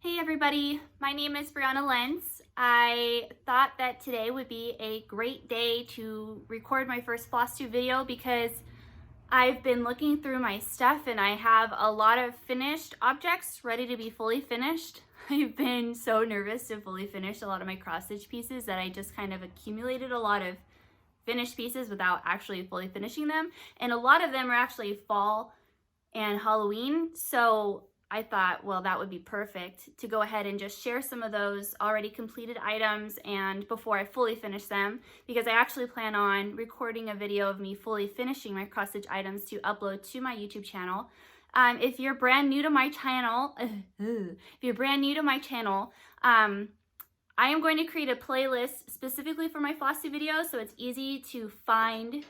Hey everybody, my name is Brianna Lentz. I thought that today would be a great day to record my first Flosstube video because I've been looking through my stuff and I have a lot of finished objects ready to be fully finished. I've been so nervous to fully finish a lot of my cross stitch pieces that I just kind of accumulated a lot of finished pieces without actually fully finishing them. And a lot of them are actually fall and Halloween. So I thought, well, that would be perfect to go ahead and just share some of those already completed items and before I fully finish them, because I actually plan on recording a video of me fully finishing my cross stitch items to upload to my YouTube channel. If you're brand new to my channel, I am going to create a playlist specifically for my Flosstube videos, so it's easy to find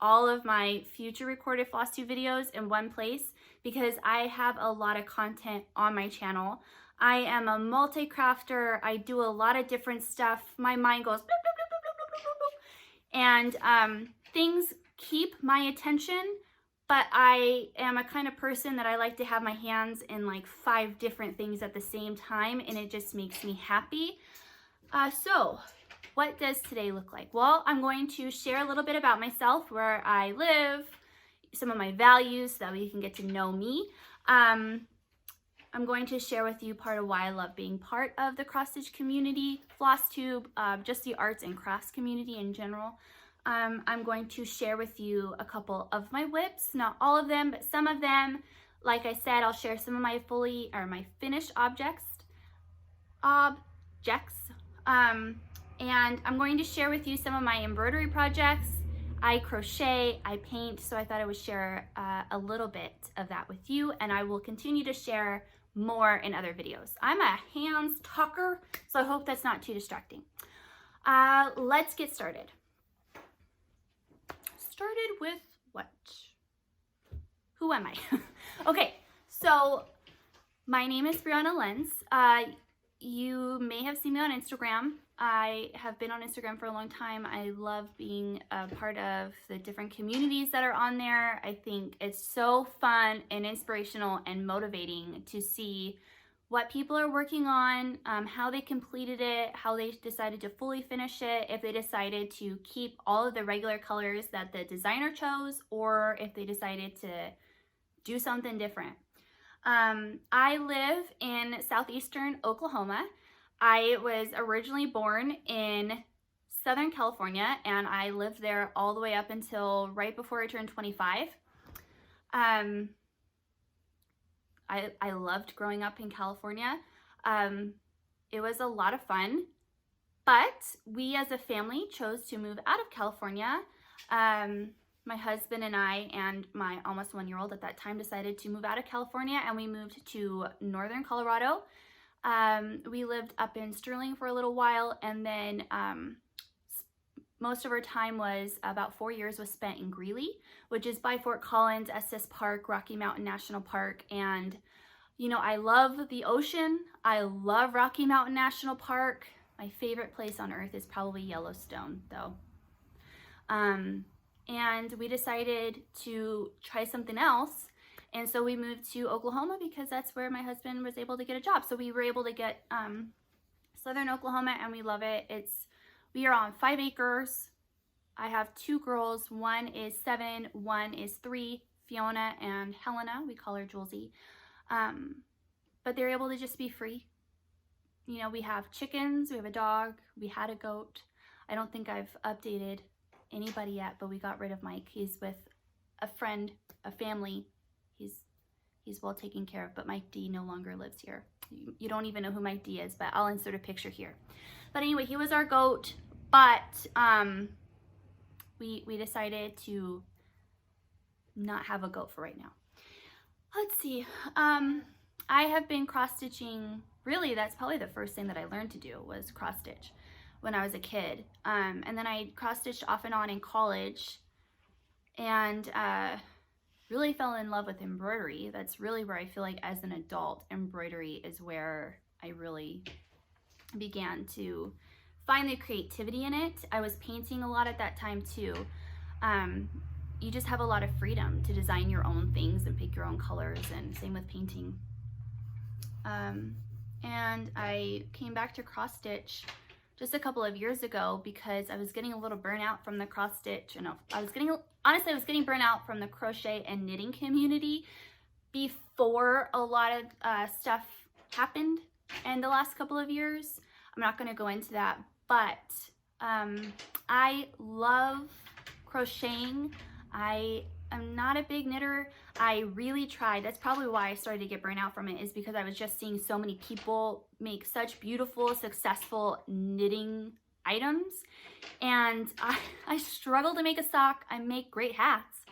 all of my future recorded Flosstube videos in one place because I have a lot of content on my channel. I am a multi-crafter. I do a lot of different stuff. My mind goes bloop, bloop, bloop, bloop, bloop, and things keep my attention, but I am a kind of person that I like to have my hands in like 5 different things at the same time, and it just makes me happy. So what does today look like? Well, I'm going to share a little bit about myself, where I live, some of my values so that way you can get to know me. I'm going to share with you part of why I love being part of the cross stitch community, Flosstube, just the arts and crafts community in general. I'm going to share with you a couple of my whips, not all of them, but some of them. Like I said, I'll share some of my my finished objects. And I'm going to share with you some of my embroidery projects. I crochet, I paint, so I thought I would share a little bit of that with you, and I will continue to share more in other videos. I'm a hands talker, so I hope that's not too distracting. Let's get started. Started with what? Who am I? Okay, so my name is Brianna Lentz. You may have seen me on Instagram. I have been on Instagram for a long time. I love being a part of the different communities that are on there. I think it's so fun and inspirational and motivating to see what people are working on, how they completed it, how they decided to fully finish it, if they decided to keep all of the regular colors that the designer chose, or if they decided to do something different. I live in southeastern Oklahoma. I was originally born in Southern California, and I lived there all the way up until right before I turned 25. I loved growing up in California. It was a lot of fun, but we as a family chose to move out of California. My husband and I and my almost 1-year-old at that time decided to move out of California, and we moved to northern Colorado. We lived up in Sterling for a little while, and then most of our time was about 4 years was spent in Greeley, which is by Fort Collins, Estes Park, Rocky Mountain National Park. And you know, I love the ocean. I love Rocky Mountain National Park. My favorite place on earth is probably Yellowstone though. And we decided to try something else. And so we moved to Oklahoma because that's where my husband was able to get a job. So we were able to get southern Oklahoma, and we love it. We are on 5 acres. I have 2 girls. One is 7, one is 3, Fiona and Helena. We call her Julesy. But they're able to just be free. You know, we have chickens, we have a dog, we had a goat. I don't think I've updated anybody yet, but we got rid of Mike. He's with a friend, a family. He's well taken care of, but Mike D no longer lives here. You don't even know who Mike D is, but I'll insert a picture here. But anyway, he was our goat, but we decided to not have a goat for right now. Let's see. I have been cross-stitching, really that's probably the first thing that I learned to do was cross-stitch when I was a kid. And then I cross-stitched off and on in college, and really fell in love with embroidery. That's really where I feel like as an adult, embroidery is where I really began to find the creativity in it. I was painting a lot at that time too. You just have a lot of freedom to design your own things and pick your own colors, and same with painting. and I came back to cross stitch just a couple of years ago because I was getting a little burnout from the cross stitch, and honestly I was getting burnout from the crochet and knitting community before a lot of stuff happened in the last couple of years. I'm not going to go into that, but I love crocheting. I am not a big knitter. I really tried. That's probably why I started to get burnt out from it, is because I was just seeing so many people make such beautiful, successful knitting items. And I struggle to make a sock. I make great hats.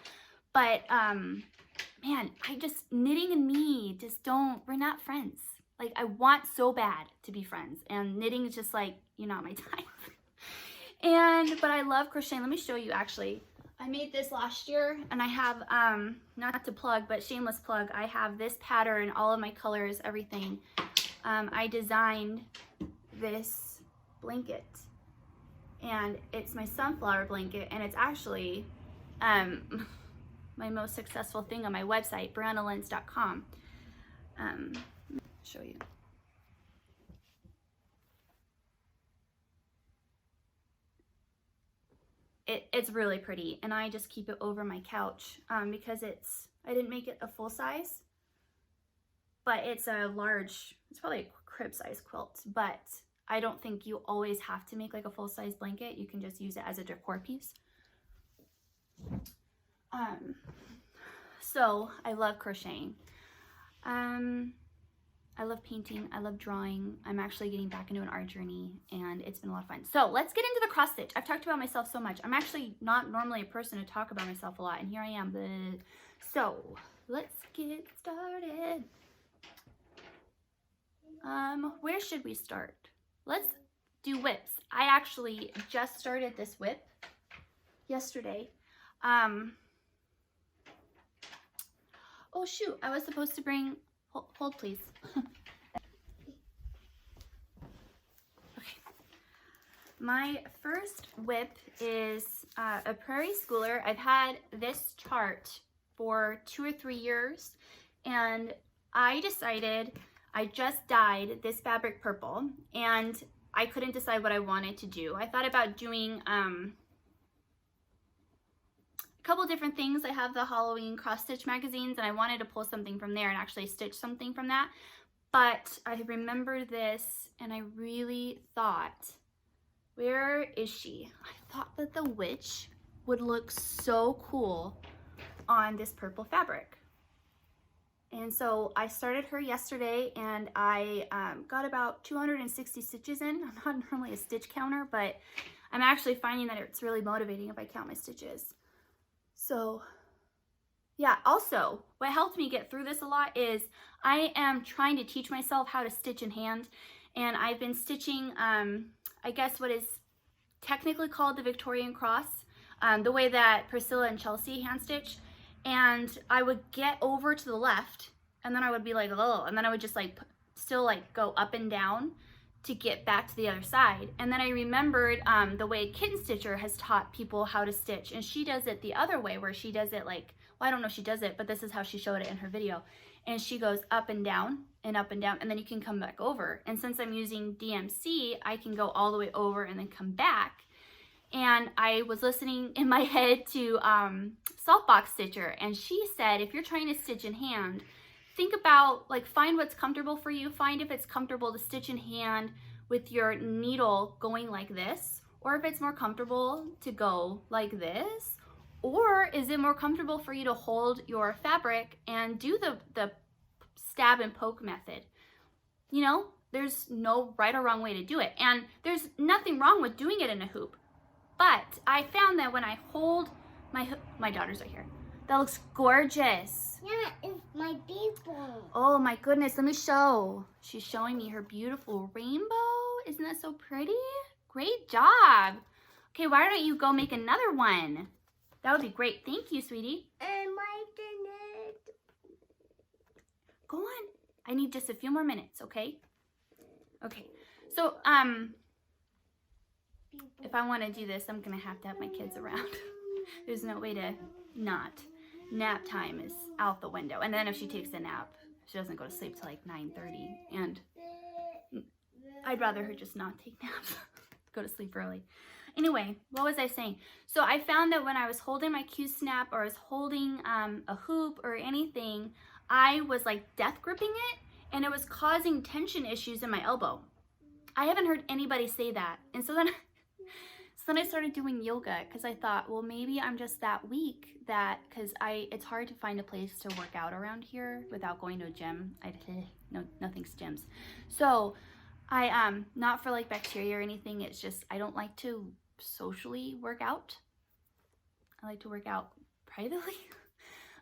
But, man, knitting and me we're not friends. Like, I want so bad to be friends. And knitting is just like, you're not my type. But I love crocheting. Let me show you, actually. I made this last year, and I have, not to plug, but shameless plug, I have this pattern, all of my colors, everything. I designed this blanket, and it's my sunflower blanket, and it's actually my most successful thing on my website, briannalentz.com. Show you. It's really pretty, and I just keep it over my couch because I didn't make it a full size, but it's probably a crib size quilt, but I don't think you always have to make like a full size blanket. You can just use it as a decor piece. So I love crocheting. I love painting, I love drawing. I'm actually getting back into an art journey, and it's been a lot of fun. So let's get into the cross stitch. I've talked about myself so much. I'm actually not normally a person to talk about myself a lot, and here I am. So let's get started. Where should we start? Let's do whips. I actually just started this whip yesterday. Oh shoot, I was supposed to bring, hold please. Okay. My first whip is a Prairie schooler. I've had this chart for 2 or 3 years, and I decided, I just dyed this fabric purple, and I couldn't decide what I wanted to do. I thought about doing a couple different things. I have the Halloween cross stitch magazines, and I wanted to pull something from there and actually stitch something from that. But I remembered this, and I really thought, where is she? I thought that the witch would look so cool on this purple fabric. And so I started her yesterday, and I got about 260 stitches in. I'm not normally a stitch counter, but I'm actually finding that it's really motivating if I count my stitches. So yeah, also what helped me get through this a lot is I am trying to teach myself how to stitch in hand, and I've been stitching I guess what is technically called the Victorian cross, the way that Priscilla and Chelsea hand stitch. And I would get over to the left, and then I would be like, oh, and then I would just like still like go up and down to get back to the other side. And then I remembered the way Kitten Stitcher has taught people how to stitch, and she does it the other way, where she does it like, well, I don't know if she does it, but this is how she showed it in her video. And she goes up and down and up and down, and then you can come back over. And since I'm using DMC, I can go all the way over and then come back. And I was listening in my head to Saltbox Stitcher, and she said, if you're trying to stitch in hand, think about, like, find what's comfortable for you. Find if it's comfortable to stitch in hand with your needle going like this, or if it's more comfortable to go like this, or is it more comfortable for you to hold your fabric and do the stab and poke method? You know, there's no right or wrong way to do it, and there's nothing wrong with doing it in a hoop. But I found that when I hold my daughters are here. That looks gorgeous. Yeah, it's my people. Oh my goodness, let me show. She's showing me her beautiful rainbow. Isn't that so pretty? Great job. Okay, why don't you go make another one? That would be great. Thank you, sweetie. And my internet. Go on. I need just a few more minutes, okay? Okay. So, if I want to do this, I'm going to have my kids around. There's no way to not. Nap time is out the window. And then if she takes a nap, she doesn't go to sleep till like 9:30. And I'd rather her just not take naps, go to sleep early. Anyway, what was I saying? So I found that when I was holding my Q-snap or I was holding a hoop or anything, I was like death gripping it and it was causing tension issues in my elbow. I haven't heard anybody say that. And so then I started doing yoga because I thought, well, maybe I'm just that weak that, because it's hard to find a place to work out around here without going to a gym. No thanks gyms. So I, not for like bacteria or anything, it's just, I don't like to socially work out. I like to work out privately.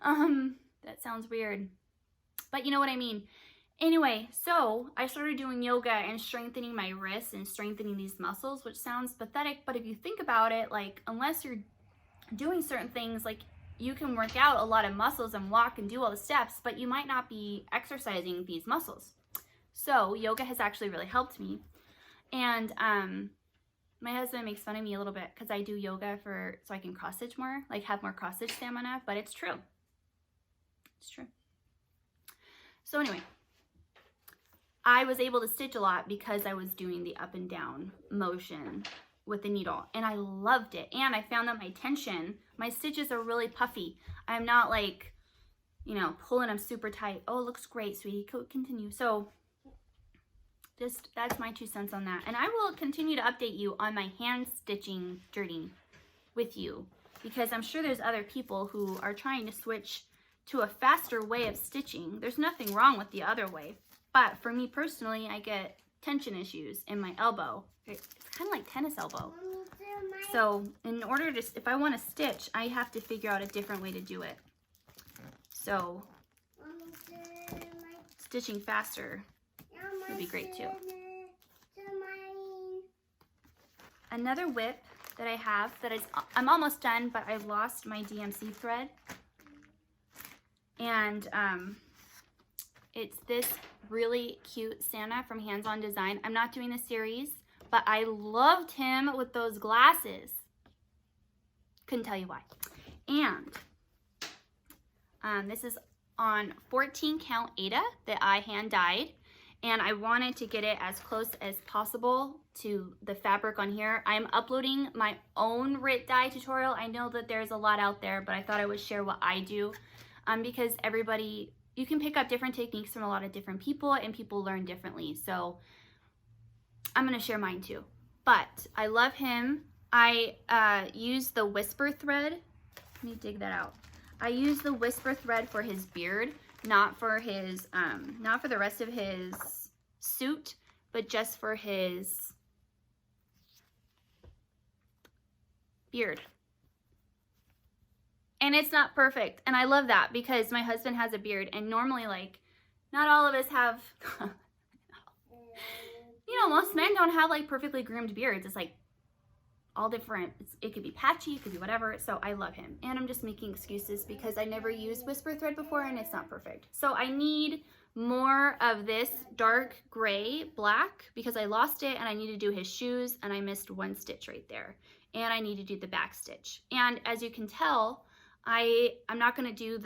That sounds weird, but you know what I mean. Anyway, so I started doing yoga and strengthening my wrists and strengthening these muscles, which sounds pathetic, but if you think about it, like, unless you're doing certain things, like, you can work out a lot of muscles and walk and do all the steps, but you might not be exercising these muscles. So yoga has actually really helped me. And my husband makes fun of me a little bit because I do yoga so I can cross stitch more, like have more cross stitch stamina, but it's true. It's true. So anyway, I was able to stitch a lot because I was doing the up and down motion with the needle, and I loved it. And I found that my stitches are really puffy. I'm not like, you know, pulling them super tight. Oh, it looks great, sweetie. Continue. So that's my 2 cents on that. And I will continue to update you on my hand stitching journey with you, because I'm sure there's other people who are trying to switch to a faster way of stitching. There's nothing wrong with the other way. But for me personally, I get tension issues in my elbow. It's kind of like tennis elbow. So in order to, if I want to stitch, I have to figure out a different way to do it. So stitching faster would be great too. Another whip that I have that is, I'm almost done, but I lost my DMC thread. And it's this really cute Santa from Hands On Design. I'm not doing the series, but I loved him with those glasses. Couldn't tell you why. And this is on 14 count AIDA that I hand dyed. And I wanted to get it as close as possible to the fabric on here. I'm uploading my own RIT dye tutorial. I know that there's a lot out there, but I thought I would share what I do because everybody, you can pick up different techniques from a lot of different people and people learn differently. So I'm gonna share mine too. But I love him. I use the Wisper thread. Let me dig that out. I use the Wisper thread for his beard, not for his, not for the rest of his suit, but just for his beard. And it's not perfect. And I love that because my husband has a beard, and normally, like, not all of us have, you know, most men don't have like perfectly groomed beards. It's like all different. It could be patchy, it could be whatever. So I love him. And I'm just making excuses because I never used Wisper thread before and it's not perfect. So I need more of this dark gray black because I lost it, and I need to do his shoes, and I missed one stitch right there. And I need to do the back stitch. And as you can tell, I'm not going to do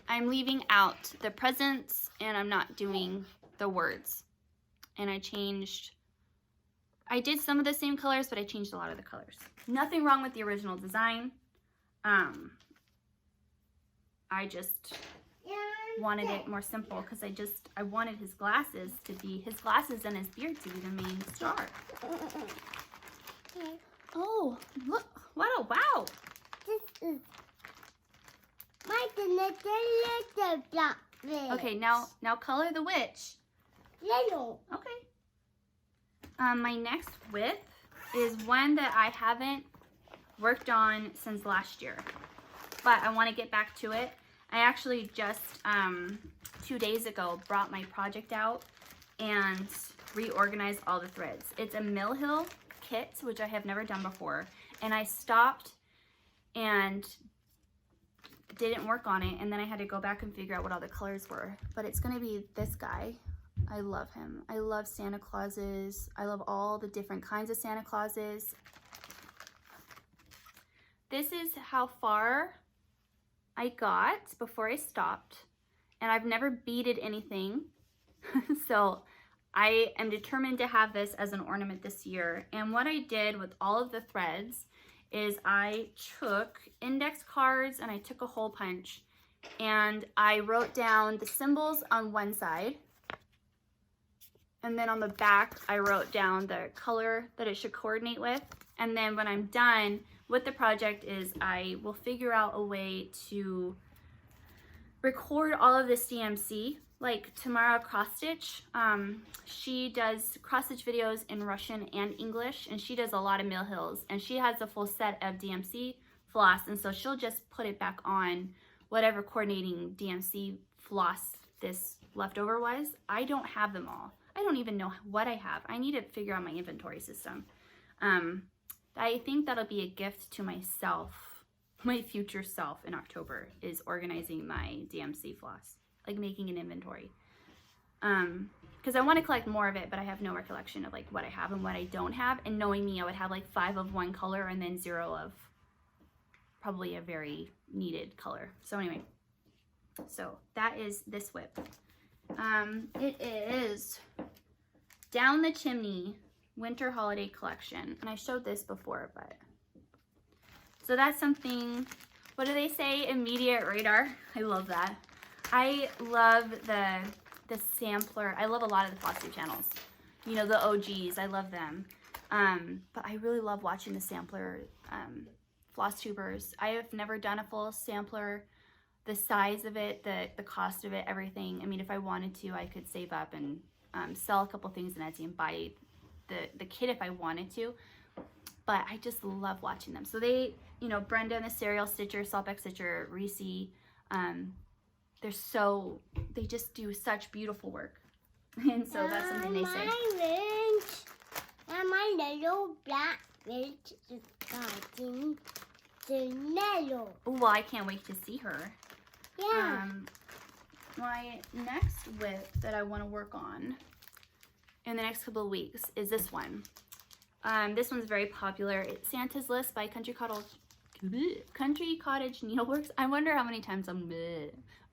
I'm leaving out the presents, and I'm not doing the words. And I did some of the same colors, but I changed a lot of the colors. Nothing wrong with the original design. I just wanted it more simple because I wanted his glasses and his beard to be the main star. Oh, look, what a wow. This is my little black fish. Okay, now color the witch. Yellow. Okay. My next whip is one that I haven't worked on since last year, but I want to get back to it. I actually just 2 days ago brought my project out and reorganized all the threads. It's a Mill Hill kit, which I have never done before, and I stopped and didn't work on it, and then I had to go back and figure out what all the colors were. But it's going to be this guy. I love him. I love Santa Clauses. I love all the different kinds of Santa Clauses. This is how far I got before I stopped, and I've never beaded anything. So I am determined to have this as an ornament this year. And what I did with all of the threads is I took index cards and I took a hole punch and I wrote down the symbols on one side. And then on the back, I wrote down the color that it should coordinate with. And then when I'm done with the project is I will figure out a way to record all of this DMC. Like Tamara Cross Stitch, she does cross stitch videos in Russian and English, and she does a lot of Mill Hills, and she has a full set of DMC floss, and so she'll just put it back on whatever coordinating DMC floss this leftover was. I don't have them all. I don't even know what I have. I need to figure out my inventory system. I think that'll be a gift to myself, my future self in October, is organizing my DMC floss. Like making an inventory, because I want to collect more of it, but I have no recollection of like what I have and what I don't have. And knowing me, I would have like 5 of one color and then 0 of probably a very needed color. So anyway, so that is this whip. It is Down the Chimney Winter Holiday Collection, and I showed this before, but so that's something. What do they say? Immediate radar. I love that. I love the sampler. I love a lot of the Flosstube channels. You know, the OGs. I love them. But I really love watching the sampler Flosstubers. I have never done a full sampler. The size of it, the cost of it, everything. I mean, if I wanted to, I could save up and sell a couple things in Etsy and buy the kit if I wanted to. But I just love watching them. So they, you know, Brenda and the Serial Stitcher, Saltbox Stitcher, Reecie, they just do such beautiful work. And so that's something they say. And my little black witch is guarding the yellow. Well, I can't wait to see her. Yeah. My next whip that I want to work on in the next couple of weeks is this one. This one's very popular. It's Santa's List by Country Cottage Needleworks. I wonder how many times I'm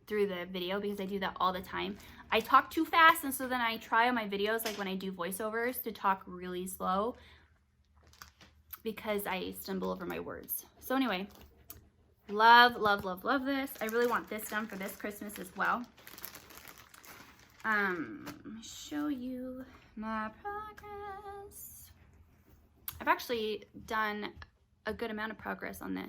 through the video because I do that all the time. I talk too fast, and so then I try on my videos, like when I do voiceovers, to talk really slow because I stumble over my words. So anyway, love, love, love, love this. I really want this done for this Christmas as well. Let me show you my progress. I've actually done a good amount of progress on this.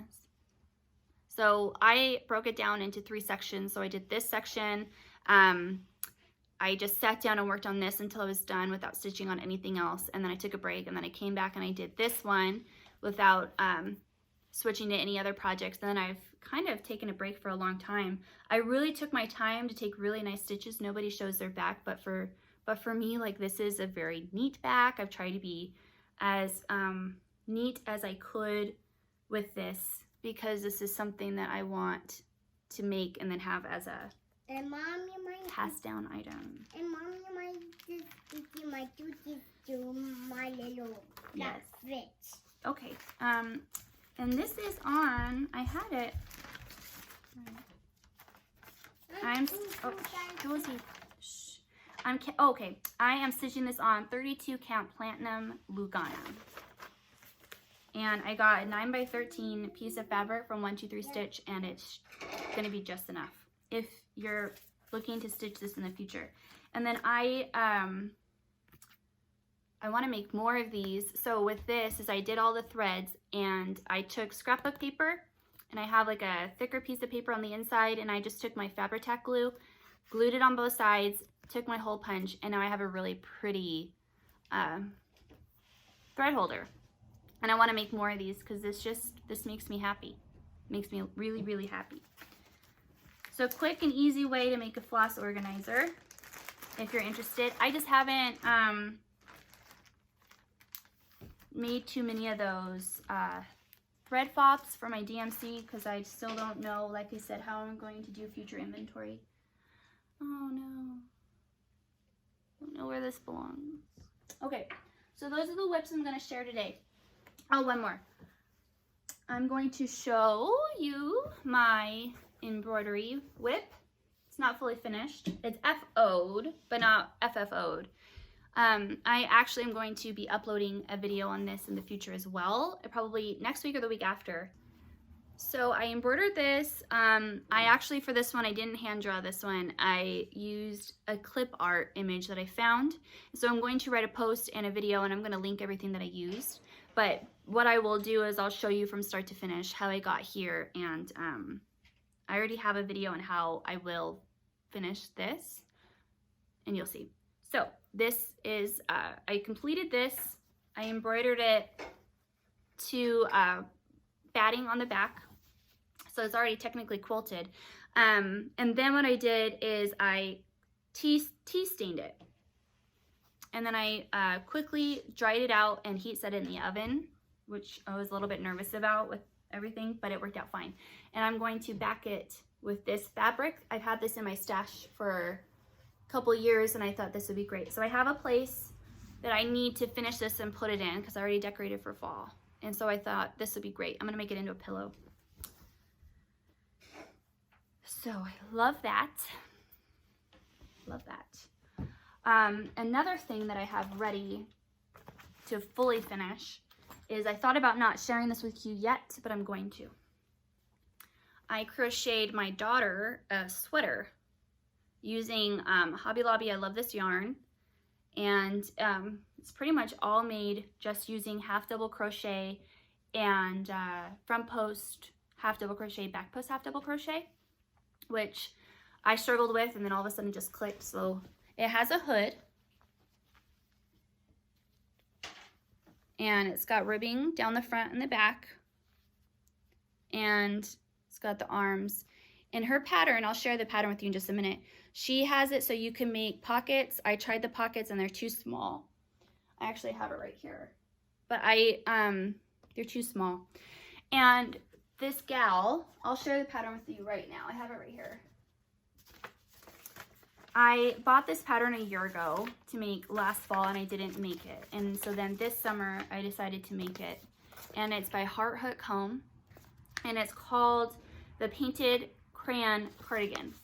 So I broke it down into 3 sections. So I did this section. I just sat down and worked on this until I was done without stitching on anything else. And then I took a break, and then I came back and I did this one without switching to any other projects. Then I've kind of taken a break for a long time. I really took my time to take really nice stitches. Nobody shows their back, but for me, like, this is a very neat back. I've tried to be as neat as I could with this because this is something that I want to make and then have as a passed down item. And Mom, you might just do my little black witch. Okay. And this is on. I had it. Okay. I am stitching this on 32 count Platinum Lugana. And I got a 9x13 piece of fabric from 123 Stitch, and it's going to be just enough if you're looking to stitch this in the future. And then I want to make more of these. So with this is I did all the threads, and I took scrapbook paper, and I have like a thicker piece of paper on the inside, and I just took my Fabri-Tac glue, glued it on both sides, took my hole punch, and now I have a really pretty thread holder. And I want to make more of these because this makes me happy. Makes me really, really happy. So quick and easy way to make a floss organizer if you're interested. I just haven't made too many of those thread fops for my DMC because I still don't know, like I said, how I'm going to do future inventory. Oh no. I don't know where this belongs. Okay, so those are the whips I'm going to share today. Oh, one more. I'm going to show you my embroidery whip. It's not fully finished. It's FO'd, but not FFO'd. I actually am going to be uploading a video on this in the future as well, probably next week or the week after. So I embroidered this. I actually, for this one, I didn't hand draw this one. I used a clip art image that I found. So I'm going to write a post and a video, and I'm going to link everything that I used. But what I will do is I'll show you from start to finish how I got here, and I already have a video on how I will finish this, and you'll see. So this is, I completed this. I embroidered it to batting on the back. So it's already technically quilted. And then what I did is I tea stained it. And then I quickly dried it out and heat set it in the oven, which I was a little bit nervous about with everything, but it worked out fine. And I'm going to back it with this fabric. I've had this in my stash for a couple years, and I thought this would be great. So I have a place that I need to finish this and put it in because I already decorated for fall. And so I thought this would be great. I'm gonna make it into a pillow. So I love that. Love that. Another thing that I have ready to fully finish is I thought about not sharing this with you yet, but I'm going to. I crocheted my daughter a sweater using Hobby Lobby. I love this yarn. And it's pretty much all made just using half double crochet and front post half double crochet, back post half double crochet, which I struggled with, and then all of a sudden just clicked. So it has a hood, and it's got ribbing down the front and the back, and it's got the arms. In her pattern, I'll share the pattern with you in just a minute. She has it so you can make pockets. I tried the pockets and they're too small. I actually have it right here, but they're too small. And this gal, I'll share the pattern with you right now. I have it right here. I bought this pattern a year ago to make last fall, and I didn't make it. And so then this summer I decided to make it. And it's by Heart Hook Home, and it's called the Painted Crayon Cardigan.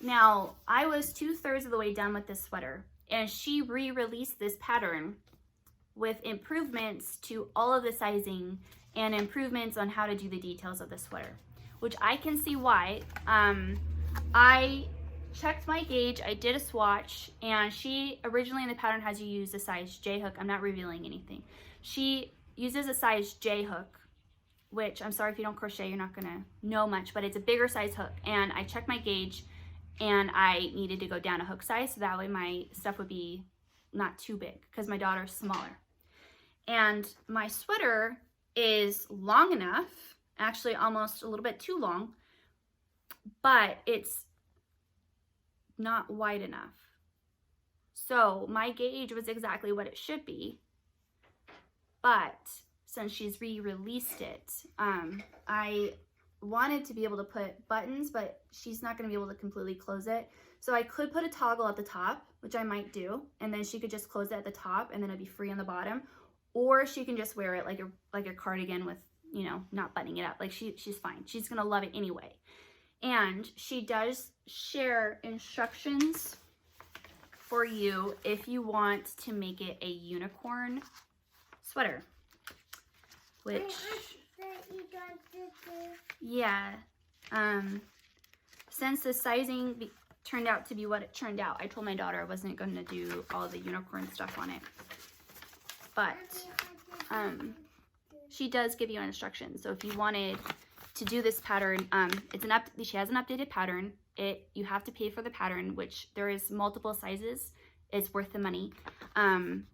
Now, I was 2/3 of the way done with this sweater, and she re-released this pattern with improvements to all of the sizing and improvements on how to do the details of the sweater, which I can see why. I checked my gauge, I did a swatch, and she originally in the pattern has you use a size J hook. I'm not revealing anything. She uses a size J hook, which I'm sorry if you don't crochet, you're not gonna know much, but it's a bigger size hook. And I checked my gauge, and I needed to go down a hook size so that way my stuff would be not too big because my daughter's smaller. And my sweater is long enough, actually almost a little bit too long, but it's not wide enough. So my gauge was exactly what it should be, but since she's re-released it, I wanted to be able to put buttons, but she's not going to be able to completely close it. So I could put a toggle at the top, which I might do, and then she could just close it at the top, and then it'd be free on the bottom. Or she can just wear it like a cardigan with, you know, not buttoning it up. Like she's fine. She's gonna love it anyway. And she does share instructions for you if you want to make it a unicorn sweater. Which, yeah, since the sizing turned out to be what it turned out, I told my daughter I wasn't going to do all the unicorn stuff on it. But she does give you instructions. So if you wanted to do this pattern, she has an updated pattern. You have to pay for the pattern, which there is multiple sizes. It's worth the money. And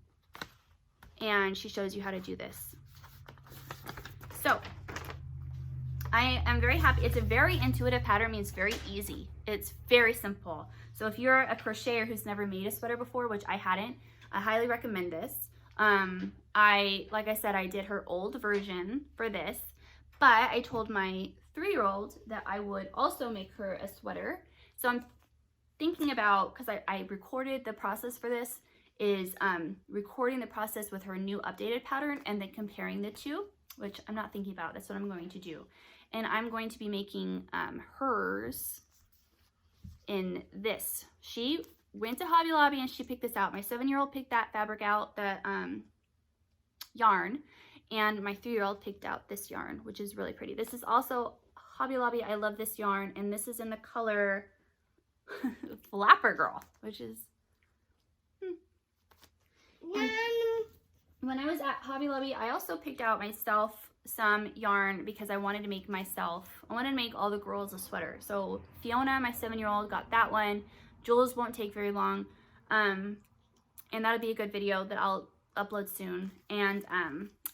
she shows you how to do this. So I am very happy. It's a very intuitive pattern, means very easy. It's very simple. So if you're a crocheter who's never made a sweater before, which I hadn't, I highly recommend this. Like I said, I did her old version for this, but I told my 3-year-old that I would also make her a sweater. So I'm thinking about, because I recorded the process for this, is recording the process with her new updated pattern and then comparing the two, which I'm not thinking about. That's what I'm going to do. And I'm going to be making hers in this. She went to Hobby Lobby and she picked this out. My 7-year-old picked that fabric out, the yarn, and my 3-year-old picked out this yarn, which is really pretty. This is also Hobby Lobby. I love this yarn, and this is in the color Flapper Girl, which is when I was at Hobby Lobby, I also picked out myself some yarn because I wanted to make all the girls a sweater. So Fiona, my 7-year-old, got that one. Jules won't take very long, and that'll be a good video that I'll upload soon. And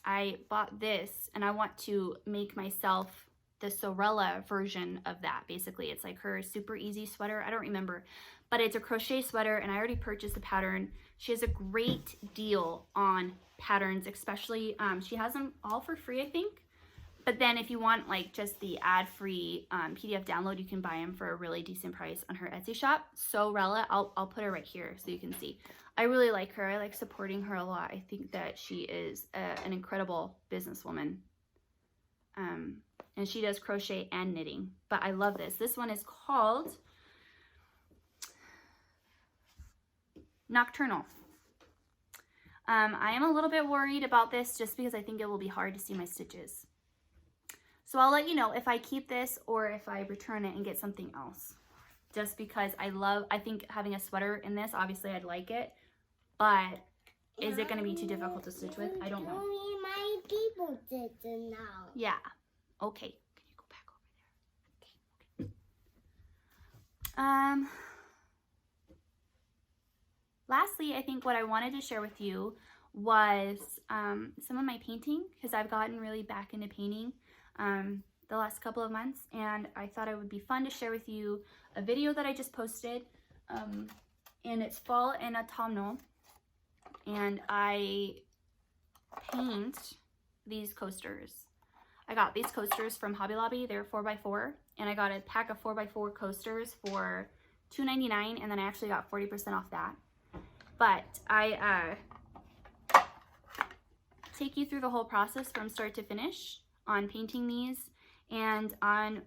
I bought this, and I want to make myself the Sewrella version of that. Basically, it's like her super easy sweater. I don't remember, but it's a crochet sweater, and I already purchased the pattern. She has a great deal on patterns, especially she has them all for free, I think. But then if you want like just the ad-free PDF download, you can buy them for a really decent price on her Etsy shop. Sewrella, I'll put her right here so you can see. I really like her. I like supporting her a lot. I think that she is an incredible businesswoman. And she does crochet and knitting. But I love this. This one is called Nocturnal. I am a little bit worried about this just because I think it will be hard to see my stitches. So I'll let you know if I keep this or if I return it and get something else. Just because I think having a sweater in this, obviously I'd like it, but is it going to be too difficult to stitch with? I don't know. My people did it now. Yeah. Okay. Can you go back over there? Okay. Lastly, I think what I wanted to share with you was some of my painting, because I've gotten really back into painting the last couple of months, and I thought it would be fun to share with you a video that I just posted, and it's fall and autumnal, and I paint these coasters. I got these coasters from Hobby Lobby. They're 4x4, and I got a pack of 4x4 coasters for $2.99, and then I actually got 40% off that. But I take you through the whole process from start to finish on painting these, and on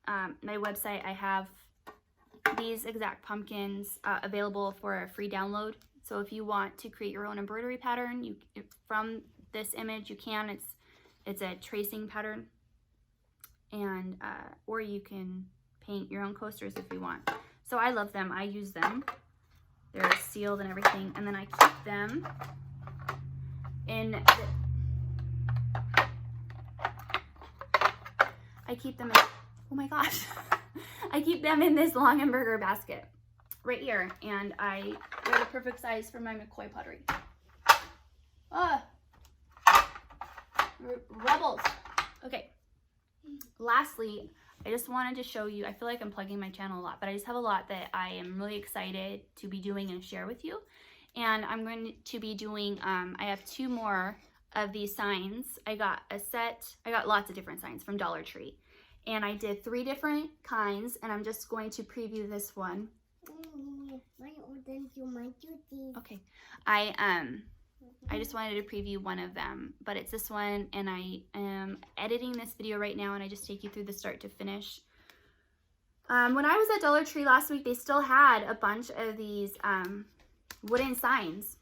my website I have these exact pumpkins available for a free download. So if you want to create your own embroidery pattern, from this image you can. It's a tracing pattern, and or you can paint your own coasters if you want. So I love them. I use them. They're sealed and everything, and then I keep them in oh my gosh. I keep them in this long hamburger basket right here, and they're the perfect size for my McCoy pottery. Rebels. Okay. Lastly, I just wanted to show you, I feel like I'm plugging my channel a lot, but I just have a lot that I am really excited to be doing and share with you. And I'm going to be doing, I have 2 more of these signs. I got lots of different signs from Dollar Tree. And I did 3 different kinds, and I'm just going to preview this one. Okay. I just wanted to preview one of them, but it's this one, and I am editing this video right now, and I just take you through the start to finish. When I was at Dollar Tree last week, they still had a bunch of these wooden signs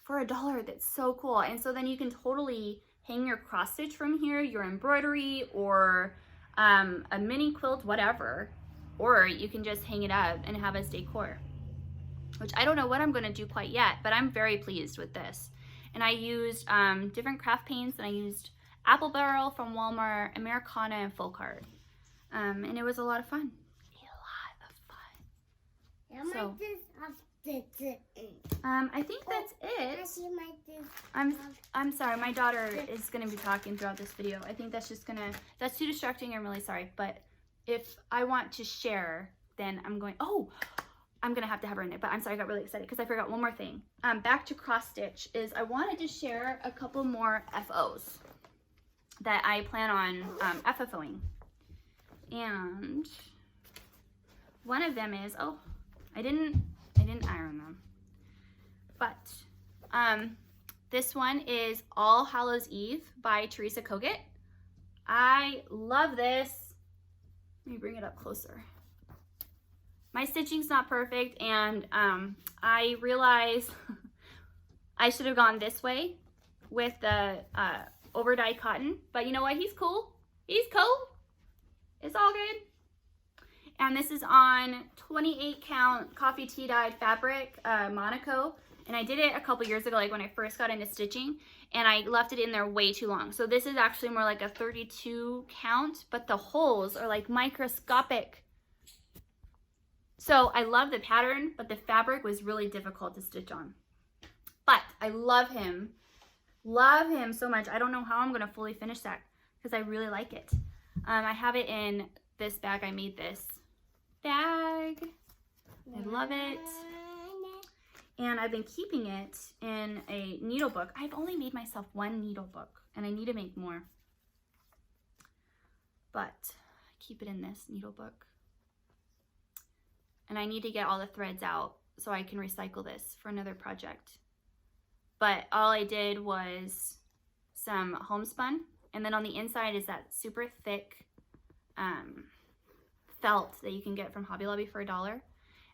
for $1. That's so cool. And so then you can totally hang your cross stitch from here, your embroidery, or a mini quilt, whatever, or you can just hang it up and have as decor, which I don't know what I'm going to do quite yet, but I'm very pleased with this. And I used different craft paints, and I used Apple Barrel from Walmart, Americana, and Full Card. And it was a lot of fun. So, I think that's it. I'm sorry, my daughter is going to be talking throughout this video. I think that's that's too distracting. I'm really sorry. But if I want to share, then I'm going to have to have her in it. But I'm sorry, I got really excited because I forgot one more thing. Back to cross stitch is I wanted to share a couple more FOs that I plan on FFOing. And one of them is, I didn't iron them. But this one is All Hallows Eve by Teresa Kogut. I love this. Let me bring it up closer. my stitching's not perfect, and I realize I should have gone this way with the over-dyed cotton, but you know what? He's cool. He's cool. It's all good. And this is on 28 count coffee tea dyed fabric, Monaco. And I did it a couple years ago, like when I first got into stitching, and I left it in there way too long. So this is actually more like a 32 count, but the holes are like microscopic. So I love the pattern, but the fabric was really difficult to stitch on. But I love him so much. I don't know how I'm gonna fully finish that because I really like it. I have it in this bag. I made this bag. I love it. And I've been keeping it in a needle book. I've only made myself one needle book, and I need to make more. But I keep it in this needle book. And I need to get all the threads out so I can recycle this for another project. But all I did was some homespun, and then on the inside is that super thick felt that you can get from Hobby Lobby for $1.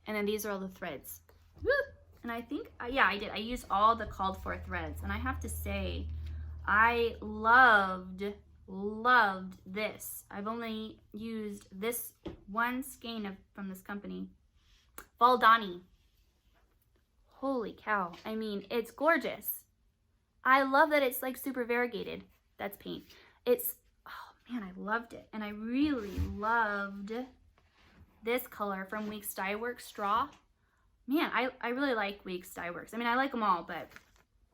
And then these are all the threads. Woo! And I think, yeah, I did. I used all the called for threads. And I have to say, I loved this. I've only used this one skein from this company. Valdani. Holy cow. I mean, it's gorgeous. I love that it's like super variegated. That's paint. It's, oh man, I loved it. And I really loved this color from Weeks Dye Works Straw. Man, I really like Weeks Dye Works. I mean, I like them all, but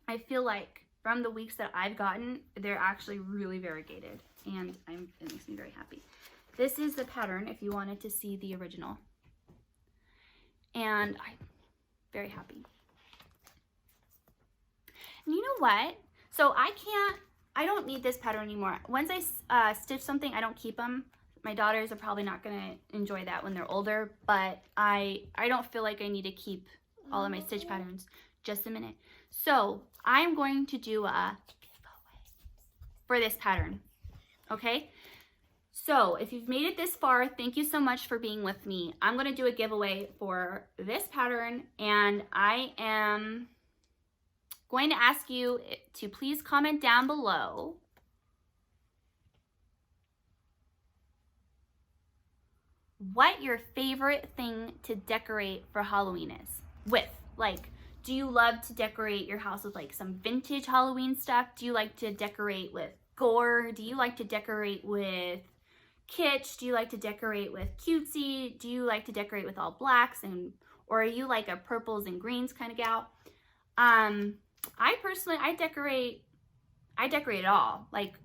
I feel like from the weeks that I've gotten, they're actually really variegated, and it makes me very happy. This is the pattern if you wanted to see the original, and I'm very happy. And you know what? So I don't need this pattern anymore. Once I stitch something, I don't keep them. My daughters are probably not going to enjoy that when they're older, but I don't feel like I need to keep all of my stitch patterns. Just a minute. So I'm going to do a giveaway for this pattern, okay? So if you've made it this far, thank you so much for being with me. I'm going to do a giveaway for this pattern, and I am going to ask you to please comment down below what your favorite thing to decorate for Halloween is with. Like, do you love to decorate your house with like some vintage Halloween stuff? Do you like to decorate with gore? Do you like to decorate with kitsch? Do you like to decorate with cutesy? Do you like to decorate with all blacks, or are you like a purples and greens kind of gal? I personally, I decorate it all. Like,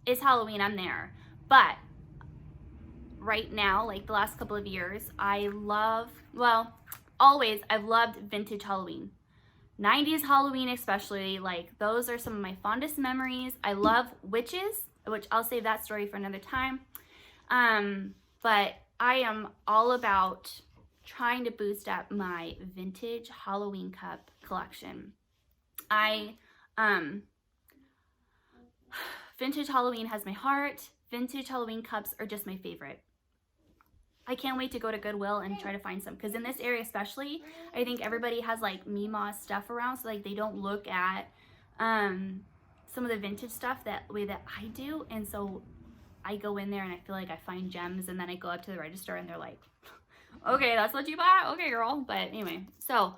it's Halloween, I'm there. But right now, like the last couple of years, I've loved vintage Halloween. 90s Halloween especially, like those are some of my fondest memories. I love witches, which I'll save that story for another time. But I am all about trying to boost up my vintage Halloween cup collection. Vintage Halloween has my heart. Vintage Halloween cups are just my favorite. I can't wait to go to Goodwill and try to find some, because in this area especially, I think everybody has like Meemaw stuff around, so like they don't look at some of the vintage stuff that way that I do, and so I go in there and I feel like I find gems, and then I go up to the register and they're like, okay, that's what you bought? Okay, girl. But anyway, so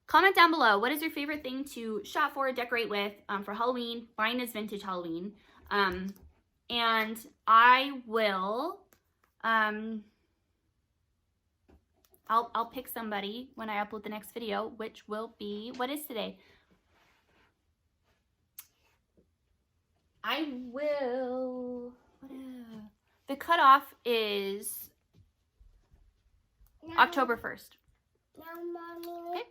comment down below, what is your favorite thing to shop for, decorate with for Halloween? Mine is vintage Halloween. And I will, I'll pick somebody when I upload the next video, which will be, what is today? I will, the cutoff is October 1st. Okay.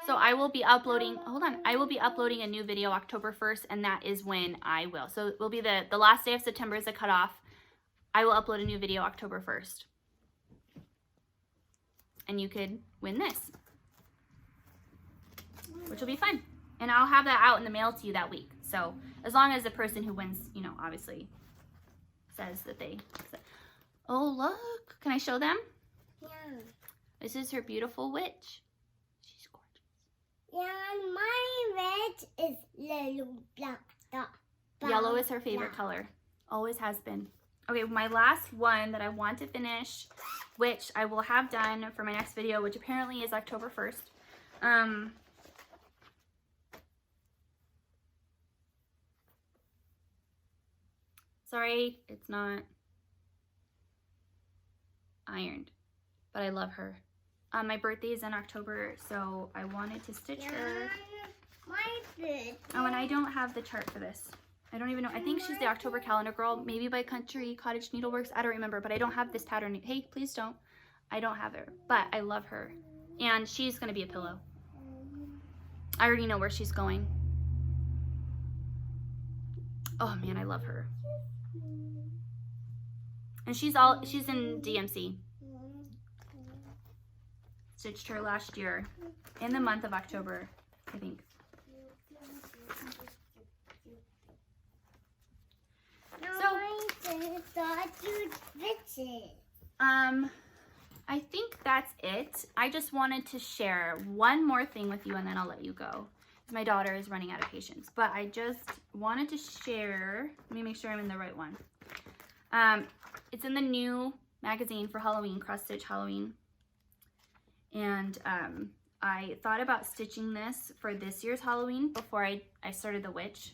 So I will be uploading, I will be uploading a new video October 1st, and that is when I will. So it will be the last day of September is the cutoff. I will upload a new video October 1st. And you could win this, which will be fun. And I'll have that out in the mail to you that week. So as long as the person who wins, you know, obviously says that they, oh, look, can I show them? Yeah. This is her beautiful witch. She's gorgeous. Yeah, my red is little black dot. Yellow is her favorite color. Always has been. Okay, my last one that I want to finish, which I will have done for my next video, which apparently is October 1st. Sorry, it's not ironed, but I love her. My birthday is in October, so I wanted to stitch her. My birthday. Oh, and I don't have the chart for this. I don't even know. I think she's the October calendar girl, maybe by country, Cottage Needleworks. I don't remember, but I don't have this pattern. Hey, please don't. I don't have her, but I love her. And she's going to be a pillow. I already know where she's going. Oh man, I love her. And she's in DMC. Stitched her last year in the month of October, I think. I think that's it. I just wanted to share one more thing with you and then I'll let you go. My daughter is running out of patience, but I just wanted to share. Let me make sure I'm in the right one. It's in the new magazine for Halloween, Cross Stitch Halloween. And I thought about stitching this for this year's Halloween before I started the witch,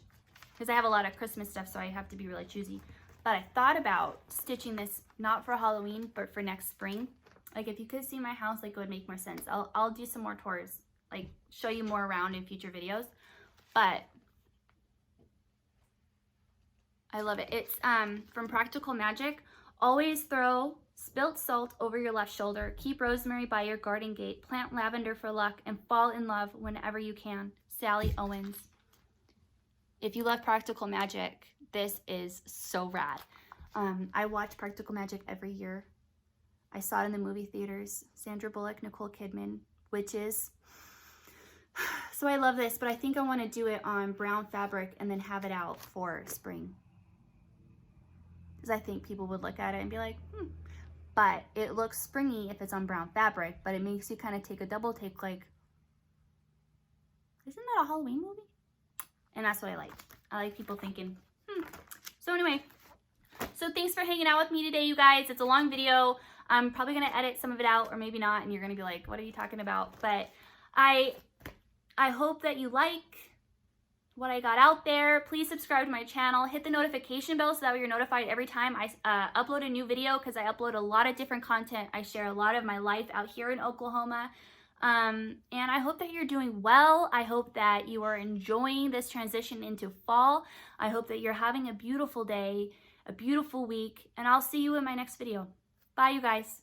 because I have a lot of Christmas stuff, so I have to be really choosy. But I thought about stitching this not for Halloween, but for next spring. Like if you could see my house, like it would make more sense. I'll do some more tours, like show you more around in future videos. But I love it. It's from Practical Magic. Always throw spilt salt over your left shoulder. Keep rosemary by your garden gate. Plant lavender for luck and fall in love whenever you can. Sally Owens. If you love Practical Magic, this is so rad. I watch Practical Magic every year. I saw it in the movie theaters. Sandra Bullock, Nicole Kidman, witches. So I love this, but I think I want to do it on brown fabric and then have it out for spring. Because I think people would look at it and be like, But it looks springy if it's on brown fabric, but it makes you kind of take a double take, like, isn't that a Halloween movie? And that's what I like. I like people thinking, So anyway, so thanks for hanging out with me today, you guys. It's a long video. I'm probably going to edit some of it out, or maybe not, and you're going to be like, what are you talking about? But I hope that you like what I got out there. Please subscribe to my channel. Hit the notification bell so that way you're notified every time I upload a new video, because I upload a lot of different content. I share a lot of my life out here in Oklahoma. And I hope that you're doing well. I hope that you are enjoying this transition into fall. I hope that you're having a beautiful day, a beautiful week, and I'll see you in my next video. Bye, you guys.